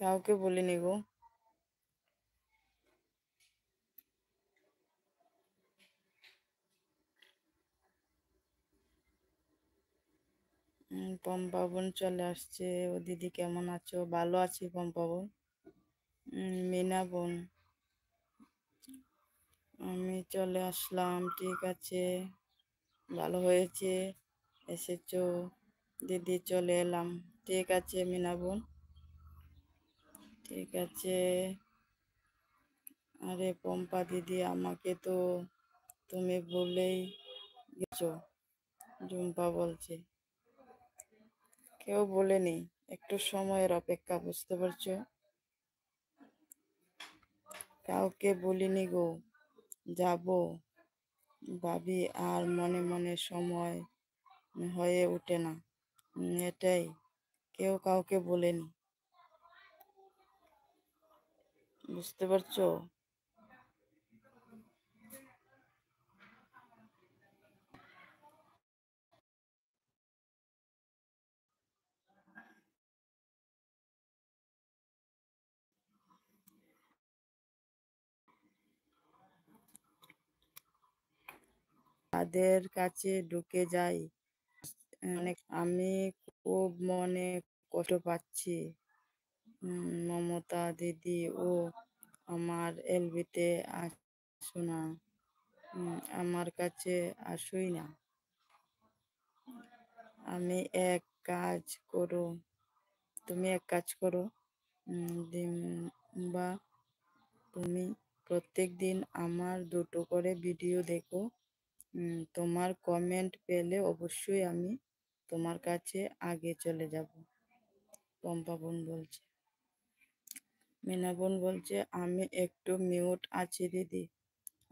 কাউকে বলিনি গো। পম্পা বোন চলে আসছে। ও দিদি কেমন আছো? ভালো আছি পম্পা বোন। মিনা বোন, আমি চলে আসলাম। ঠিক আছে, ভালো হয়েছে এসেছো। দিদি চলে এলাম। ঠিক আছে মিনা বোন, ঠিক আছে। আরে পম্পা দিদি, আমাকে তো তুমি বলেই গেছো। ঝুম্পা বলছে কেউ বলেনি, একটু সময়ের অপেক্ষা, বুঝতে পারছো? কাউকে বলিনি গো, যাবো ভাবি আর মনে মনে সময় হয়ে ওঠে না। এটাই, কেউ কাউকে বলেনি, বুঝতে পারছো? তাদের কাছে ঢুকে যাই অনেক। আমি খুব মনে কষ্ট পাচ্ছি। মমতা দিদি ও আমার এলবিতে আসো না। আমার কাছে আসোই না। আমি এক কাজ করো তুমি এক কাজ করো, দিম্বা, তুমি প্রত্যেক দিন আমার দুটো করে ভিডিও দেখো। তোমার কমেন্ট পেলে অবশ্যই আমি তোমার কাছে আগে চলে যাব। পম্পা বোন বলছে। মিনা বোন বলছে আমি একটু মিউট আছি দিদি।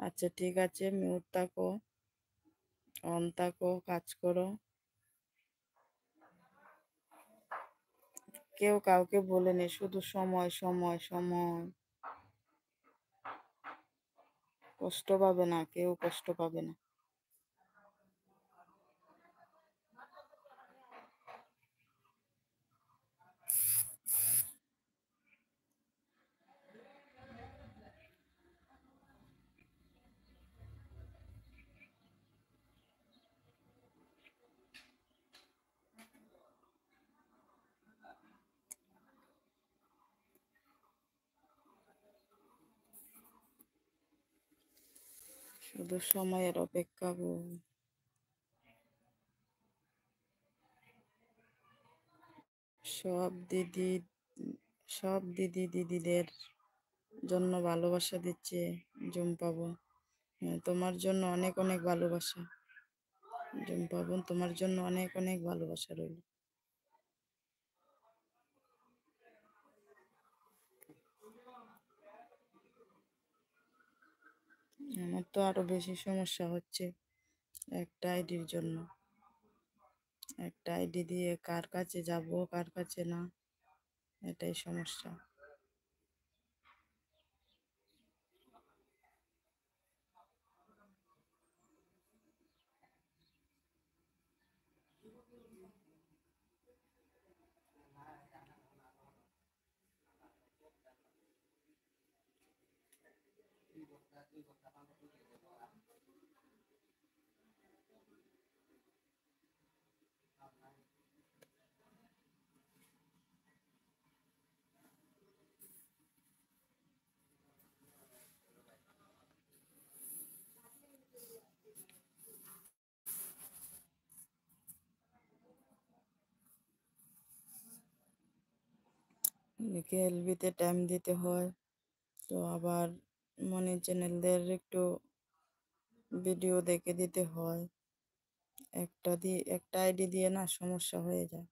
আচ্ছা ঠিক আছে, মিউট থাকো, অন থাকো, কাজ করো। কেউ কাউকে বলেনি, শুধু সময় সময় সময়। কষ্ট পাবে না, কেউ কষ্ট পাবে না। শুধু সময়ের অপেক্ষা গো। সব দিদি দিদিদের জন্য ভালোবাসা দিচ্ছে ঝুম্পা বোন। হ্যাঁ, তোমার জন্য অনেক অনেক ভালোবাসা ঝুম্পা বোন, তোমার জন্য অনেক অনেক ভালোবাসা রইল। আমার তো আরো বেশি সমস্যা হচ্ছে একটা আইডির জন্য। একটা আইডি দিয়ে কার কাছে যাব, কার কাছে না, এটাই সমস্যা। এদিকে এলবিতে টাইম দিতে হয়, তো আবার মনি চ্যানেলদের একটু ভিডিও দেখে দিতে হয়। একটা আইডি দিয়ে না সমস্যা হয়ে যায়।